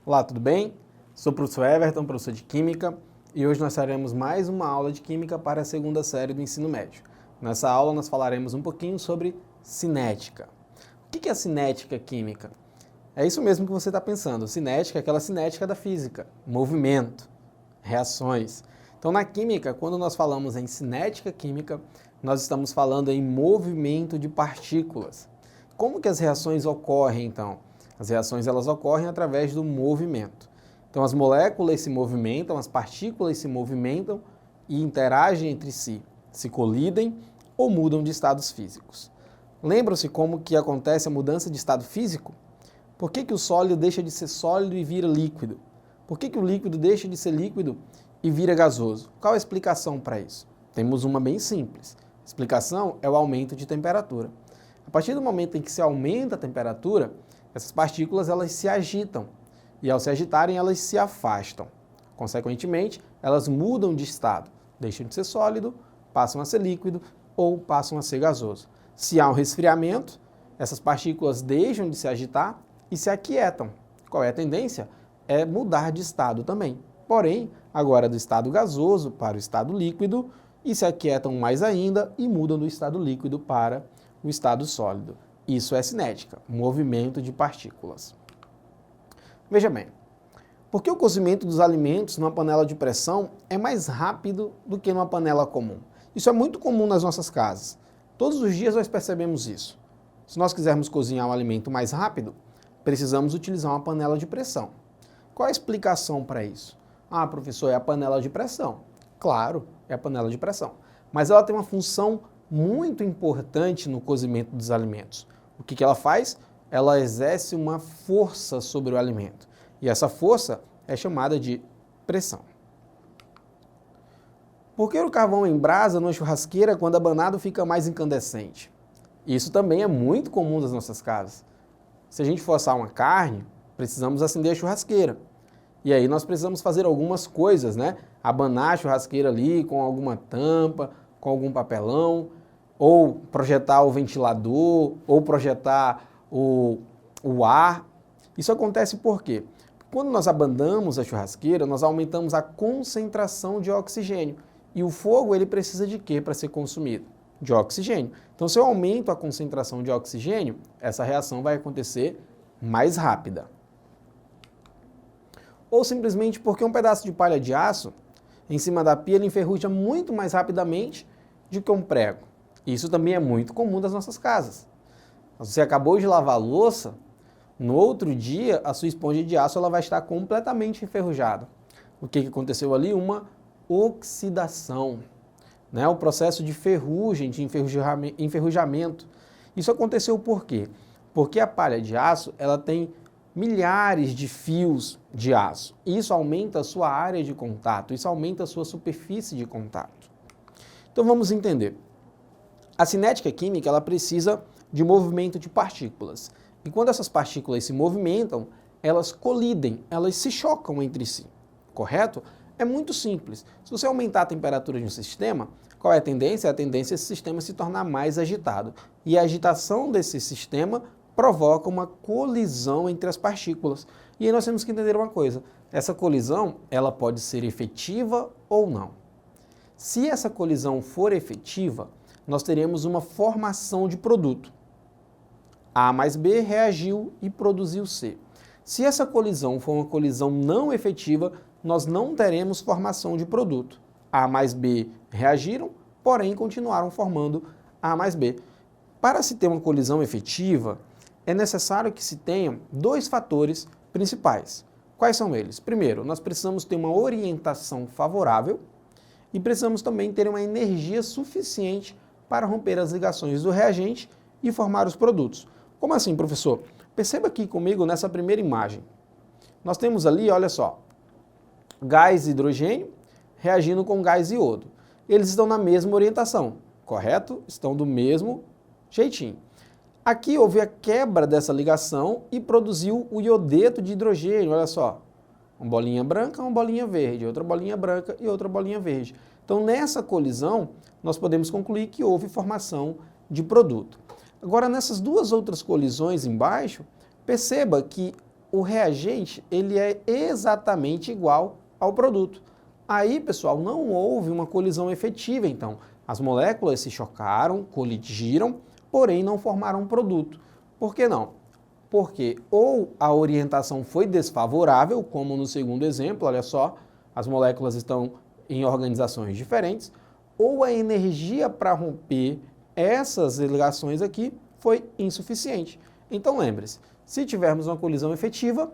Olá, tudo bem? Sou o professor Everton, professor de Química, e hoje nós faremos mais uma aula de Química para a segunda série do ensino médio. Nessa aula nós falaremos um pouquinho sobre cinética. O que é a cinética química? É isso mesmo que você está pensando. Cinética é aquela cinética da física, movimento, reações. Então na química, quando nós falamos em cinética química, nós estamos falando em movimento de partículas. Como que as reações ocorrem então? As reações elas ocorrem através do movimento. Então as moléculas se movimentam, as partículas se movimentam e interagem entre si, se colidem ou mudam de estados físicos. Lembram-se como que acontece a mudança de estado físico? Por que o sólido deixa de ser sólido e vira líquido? Por que o líquido deixa de ser líquido e vira gasoso? Qual a explicação para isso? Temos uma bem simples. A explicação é o aumento de temperatura. A partir do momento em que se aumenta a temperatura, essas partículas elas se agitam e ao se agitarem elas se afastam. Consequentemente, elas mudam de estado, deixam de ser sólido, passam a ser líquido ou passam a ser gasoso. Se há um resfriamento, essas partículas deixam de se agitar e se aquietam. Qual é a tendência? É mudar de estado também. Porém, agora do estado gasoso para o estado líquido e se aquietam mais ainda e mudam do estado líquido para o estado sólido. Isso é cinética, movimento de partículas. Veja bem, por que o cozimento dos alimentos numa panela de pressão é mais rápido do que numa panela comum? Isso é muito comum nas nossas casas. Todos os dias nós percebemos isso. Se nós quisermos cozinhar um alimento mais rápido, precisamos utilizar uma panela de pressão. Qual a explicação para isso? Ah, professor, é a panela de pressão. Claro, é a panela de pressão. Mas ela tem uma função muito importante no cozimento dos alimentos. O que ela faz? Ela exerce uma força sobre o alimento. E essa força é chamada de pressão. Por que o carvão em brasa numa churrasqueira quando abanado fica mais incandescente? Isso também é muito comum nas nossas casas. Se a gente for assar uma carne, precisamos acender a churrasqueira. E aí nós precisamos fazer algumas coisas, né? Abanar a churrasqueira ali com alguma tampa, com algum papelão, ou projetar o ventilador, ou projetar o ar. Isso acontece por quê? Quando nós abandamos a churrasqueira, nós aumentamos a concentração de oxigênio. E o fogo ele precisa de quê para ser consumido? De oxigênio. Então, se eu aumento a concentração de oxigênio, essa reação vai acontecer mais rápida. Ou simplesmente porque um pedaço de palha de aço em cima da pia ele enferruja muito mais rapidamente do que um prego. Isso também é muito comum nas nossas casas. Você acabou de lavar a louça, no outro dia a sua esponja de aço ela vai estar completamente enferrujada. O que aconteceu ali? Uma oxidação, né? O processo de ferrugem, de enferrujamento. Isso aconteceu por quê? Porque a palha de aço ela tem milhares de fios de aço. Isso aumenta a sua área de contato, isso aumenta a sua superfície de contato. Então vamos entender. A cinética química ela precisa de movimento de partículas. E quando essas partículas se movimentam, elas colidem, elas se chocam entre si. Correto? É muito simples. Se você aumentar a temperatura de um sistema, qual é a tendência? A tendência é esse sistema se tornar mais agitado. E a agitação desse sistema provoca uma colisão entre as partículas. E aí nós temos que entender uma coisa. Essa colisão, ela pode ser efetiva ou não. Se essa colisão for efetiva, nós teremos uma formação de produto. A mais B reagiu e produziu C. Se essa colisão for uma colisão não efetiva, nós não teremos formação de produto. A mais B reagiram, porém continuaram formando A mais B. Para se ter uma colisão efetiva, é necessário que se tenham dois fatores principais. Quais são eles? Primeiro, nós precisamos ter uma orientação favorável e precisamos também ter uma energia suficiente para romper as ligações do reagente e formar os produtos. Como assim, professor? Perceba aqui comigo nessa primeira imagem. Nós temos ali, olha só, gás hidrogênio reagindo com gás iodo. Eles estão na mesma orientação, correto? Estão do mesmo jeitinho. Aqui houve a quebra dessa ligação e produziu o iodeto de hidrogênio, olha só. Uma bolinha branca, uma bolinha verde, outra bolinha branca e outra bolinha verde. Então, nessa colisão, nós podemos concluir que houve formação de produto. Agora, nessas duas outras colisões embaixo, perceba que o reagente ele é exatamente igual ao produto. Aí, pessoal, não houve uma colisão efetiva, então. As moléculas se chocaram, colidiram, porém não formaram um produto. Por que não? Porque ou a orientação foi desfavorável, como no segundo exemplo, olha só, as moléculas estão em organizações diferentes, ou a energia para romper essas ligações aqui foi insuficiente. Então lembre-se, se tivermos uma colisão efetiva,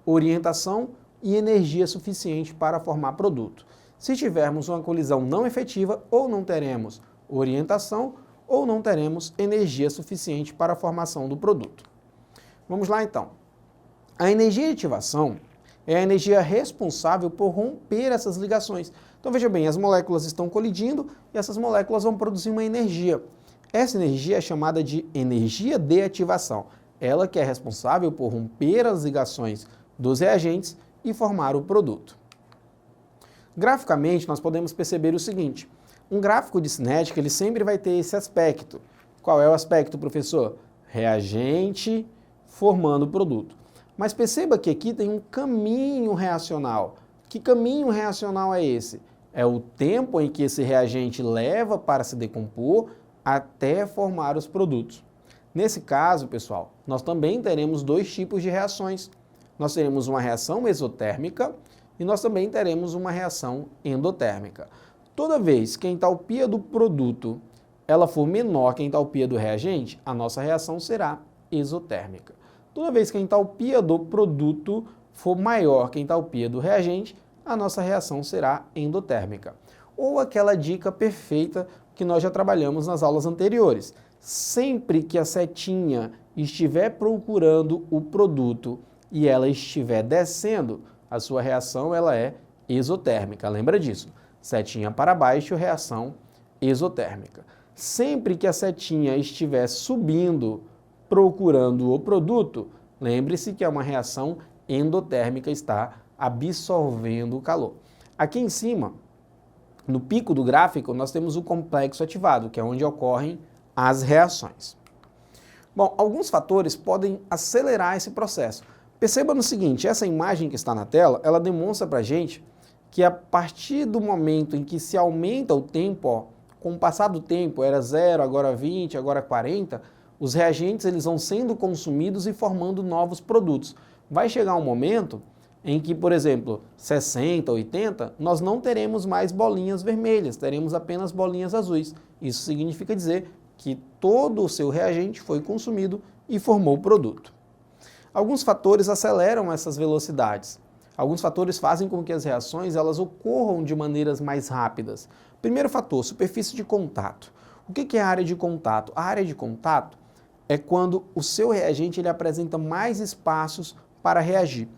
orientação e energia suficiente para formar produto. Se tivermos uma colisão não efetiva, ou não teremos orientação, ou não teremos energia suficiente para a formação do produto. Vamos lá então. A energia de ativação é a energia responsável por romper essas ligações. Então veja bem, as moléculas estão colidindo e essas moléculas vão produzir uma energia. Essa energia é chamada de energia de ativação. Ela que é responsável por romper as ligações dos reagentes e formar o produto. Graficamente, nós podemos perceber o seguinte: um gráfico de cinética ele sempre vai ter esse aspecto. Qual é o aspecto, professor? Reagente formando o produto. Mas perceba que aqui tem um caminho reacional. Que caminho reacional é esse? É o tempo em que esse reagente leva para se decompor até formar os produtos. Nesse caso, pessoal, nós também teremos dois tipos de reações. Nós teremos uma reação exotérmica e nós também teremos uma reação endotérmica. Toda vez que a entalpia do produto ela for menor que a entalpia do reagente, a nossa reação será exotérmica. Toda vez que a entalpia do produto for maior que a entalpia do reagente, a nossa reação será endotérmica. Ou aquela dica perfeita que nós já trabalhamos nas aulas anteriores. Sempre que a setinha estiver procurando o produto e ela estiver descendo, a sua reação ela é exotérmica. Lembra disso? Setinha para baixo, reação exotérmica. Sempre que a setinha estiver subindo, procurando o produto, lembre-se que é uma reação endotérmica, está absorvendo o calor. Aqui em cima, no pico do gráfico, nós temos o complexo ativado, que é onde ocorrem as reações. Bom, alguns fatores podem acelerar esse processo. Perceba no seguinte, essa imagem que está na tela, ela demonstra para a gente que a partir do momento em que se aumenta o tempo, ó, com o passar do tempo, era 0, agora 20, agora 40, os reagentes eles vão sendo consumidos e formando novos produtos. Vai chegar um momento em que, por exemplo, 60, 80, nós não teremos mais bolinhas vermelhas, teremos apenas bolinhas azuis. Isso significa dizer que todo o seu reagente foi consumido e formou o produto. Alguns fatores aceleram essas velocidades. Alguns fatores fazem com que as reações elas ocorram de maneiras mais rápidas. Primeiro fator, superfície de contato. O que é a área de contato? A área de contato é quando o seu reagente ele apresenta mais espaços para reagir.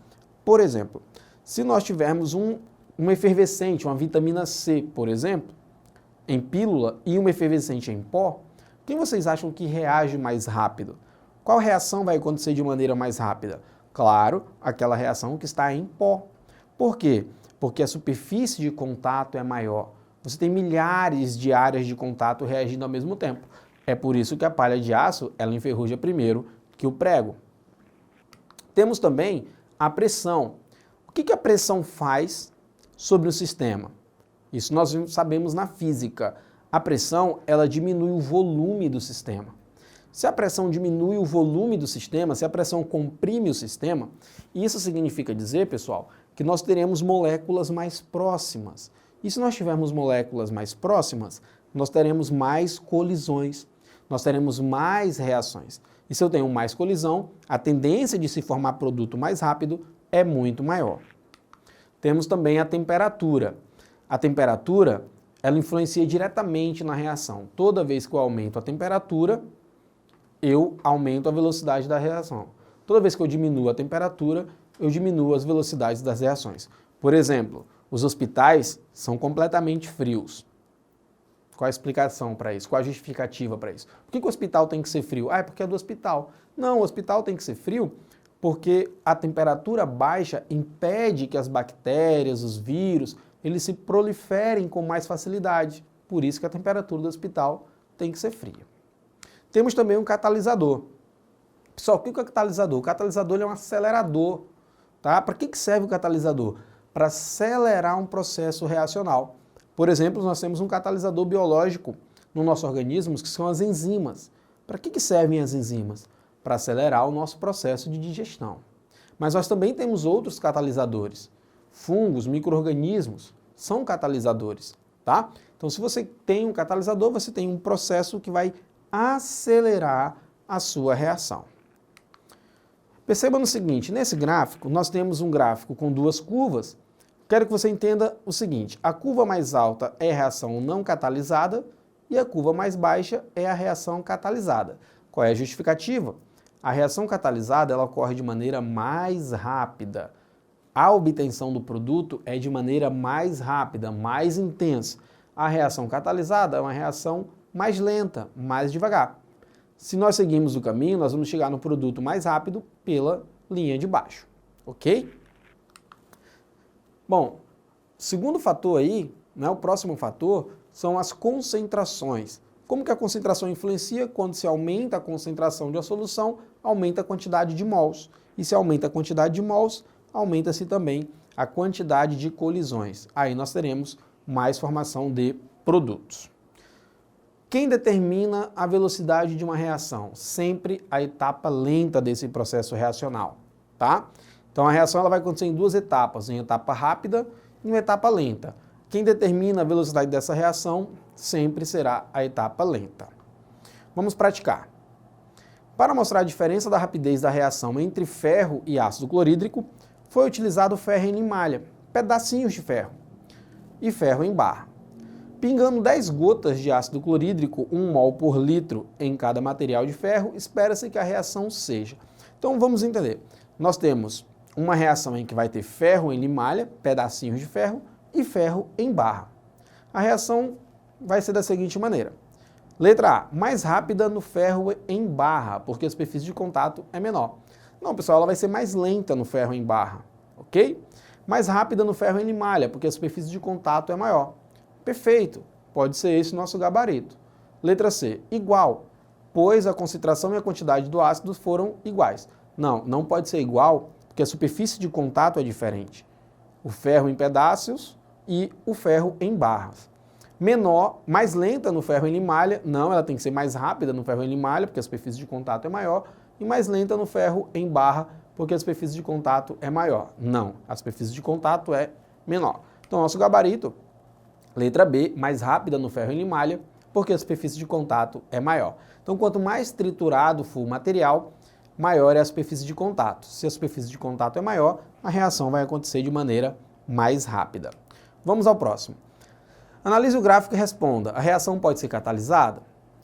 Por exemplo, se nós tivermos um efervescente, uma vitamina C, por exemplo, em pílula e um efervescente em pó, quem vocês acham que reage mais rápido? Qual reação vai acontecer de maneira mais rápida? Claro, aquela reação que está em pó. Por quê? Porque a superfície de contato é maior. Você tem milhares de áreas de contato reagindo ao mesmo tempo. É por isso que a palha de aço ela enferruja primeiro que o prego. Temos também a pressão. O que a pressão faz sobre o sistema? Isso nós sabemos na física. A pressão ela diminui o volume do sistema. Se a pressão diminui o volume do sistema, se a pressão comprime o sistema, isso significa dizer, pessoal, que nós teremos moléculas mais próximas. E se nós tivermos moléculas mais próximas, nós teremos mais colisões, nós teremos mais reações. E se eu tenho mais colisão, a tendência de se formar produto mais rápido é muito maior. Temos também a temperatura. A temperatura, ela influencia diretamente na reação. Toda vez que eu aumento a temperatura, eu aumento a velocidade da reação. Toda vez que eu diminuo a temperatura, eu diminuo as velocidades das reações. Por exemplo, os hospitais são completamente frios. Qual a explicação para isso? Qual a justificativa para isso? Por que o hospital tem que ser frio? Ah, é porque é do hospital. Não, o hospital tem que ser frio porque a temperatura baixa impede que as bactérias, os vírus, eles se proliferem com mais facilidade. Por isso que a temperatura do hospital tem que ser fria. Temos também um catalisador. Pessoal, o que é o catalisador? O catalisador ele é um acelerador. Tá? Para que serve o catalisador? Para acelerar um processo reacional. Por exemplo, nós temos um catalisador biológico no nosso organismo, que são as enzimas. Para que servem as enzimas? Para acelerar o nosso processo de digestão. Mas nós também temos outros catalisadores. Fungos, micro-organismos, são catalisadores. Tá? Então, se você tem um catalisador, você tem um processo que vai acelerar a sua reação. Perceba no seguinte, nesse gráfico, nós temos um gráfico com duas curvas. Quero que você entenda o seguinte, a curva mais alta é a reação não catalisada e a curva mais baixa é a reação catalisada. Qual é a justificativa? A reação catalisada ela ocorre de maneira mais rápida. A obtenção do produto é de maneira mais rápida, mais intensa. A reação catalisada é uma reação mais lenta, mais devagar. Se nós seguirmos o caminho, nós vamos chegar no produto mais rápido pela linha de baixo, ok? Bom, o segundo fator aí, né, o próximo fator, são as concentrações. Como que a concentração influencia? Quando se aumenta a concentração de uma solução, aumenta a quantidade de mols. E se aumenta a quantidade de mols, aumenta-se também a quantidade de colisões. Aí nós teremos mais formação de produtos. Quem determina a velocidade de uma reação? Sempre a etapa lenta desse processo reacional, tá? Então a reação ela vai acontecer em duas etapas, em etapa rápida e em etapa lenta. Quem determina a velocidade dessa reação sempre será a etapa lenta. Vamos praticar. Para mostrar a diferença da rapidez da reação entre ferro e ácido clorídrico, foi utilizado ferro em limalha, pedacinhos de ferro, e ferro em barra. Pingando 10 gotas de ácido clorídrico, 1 mol por litro em cada material de ferro, espera-se que a reação seja. Então vamos entender. Nós temos uma reação em que vai ter ferro em limalha, pedacinhos de ferro, e ferro em barra. A reação vai ser da seguinte maneira. Letra A, mais rápida no ferro em barra, porque a superfície de contato é menor. Não, pessoal, ela vai ser mais lenta no ferro em barra, ok? Mais rápida no ferro em limalha, porque a superfície de contato é maior. Perfeito, pode ser esse o nosso gabarito. Letra C, igual, pois a concentração e a quantidade do ácido foram iguais. Não, não pode ser igual, porque a superfície de contato é diferente. O ferro em pedaços e o ferro em barras. Menor, mais lenta no ferro em limalha, não, ela tem que ser mais rápida no ferro em limalha, porque a superfície de contato é maior, e mais lenta no ferro em barra, porque a superfície de contato é maior. Não, a superfície de contato é menor. Então, nosso gabarito, letra B, mais rápida no ferro em limalha, porque a superfície de contato é maior. Então, quanto mais triturado for o material, maior é a superfície de contato. Se a superfície de contato é maior, a reação vai acontecer de maneira mais rápida. Vamos ao próximo. Analise o gráfico e responda. A reação pode ser catalisada?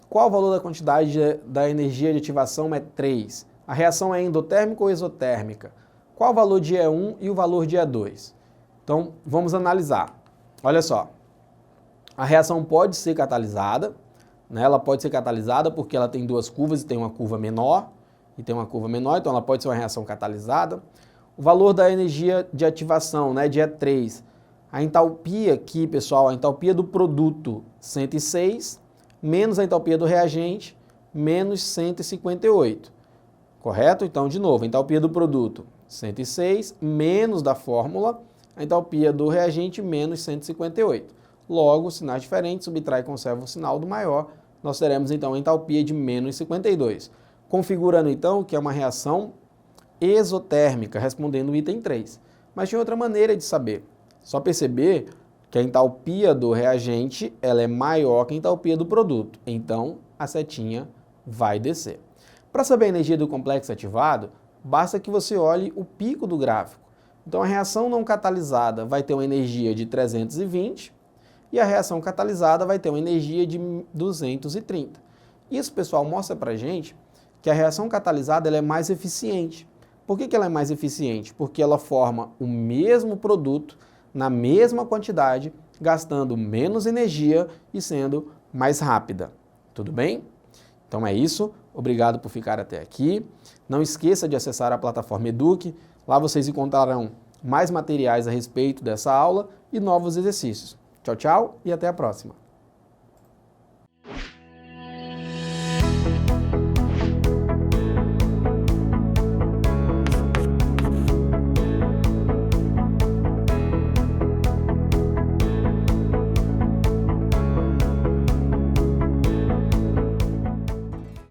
Qual o valor da quantidade da energia de ativação é 3? A reação é endotérmica ou exotérmica? Qual o valor de E1 e o valor de E2? Então, vamos analisar. Olha só. A reação pode ser catalisada, né? Ela pode ser catalisada porque ela tem duas curvas e tem uma curva menor e tem uma curva menor, então ela pode ser uma reação catalisada. O valor da energia de ativação, né, de E3, a entalpia aqui, pessoal, a entalpia do produto, 106, menos a entalpia do reagente, menos 158. Correto? Então, de novo, a entalpia do produto, 106, menos da fórmula, a entalpia do reagente, menos 158. Logo, sinais diferentes, subtrai e conserva o sinal do maior, nós teremos então a entalpia de menos 52. Configurando então que é uma reação exotérmica, respondendo o item 3. Mas tem outra maneira de saber. Só perceber que a entalpia do reagente ela é maior que a entalpia do produto. Então, a setinha vai descer. Para saber a energia do complexo ativado, basta que você olhe o pico do gráfico. Então, a reação não catalisada vai ter uma energia de 320 e a reação catalisada vai ter uma energia de 230. Isso, pessoal, mostra para a gente que a reação catalisada ela é mais eficiente. Por que ela é mais eficiente? Porque ela forma o mesmo produto na mesma quantidade, gastando menos energia e sendo mais rápida. Tudo bem? Então é isso. Obrigado por ficar até aqui. Não esqueça de acessar a plataforma Eduque. Lá vocês encontrarão mais materiais a respeito dessa aula e novos exercícios. Tchau, tchau e até a próxima.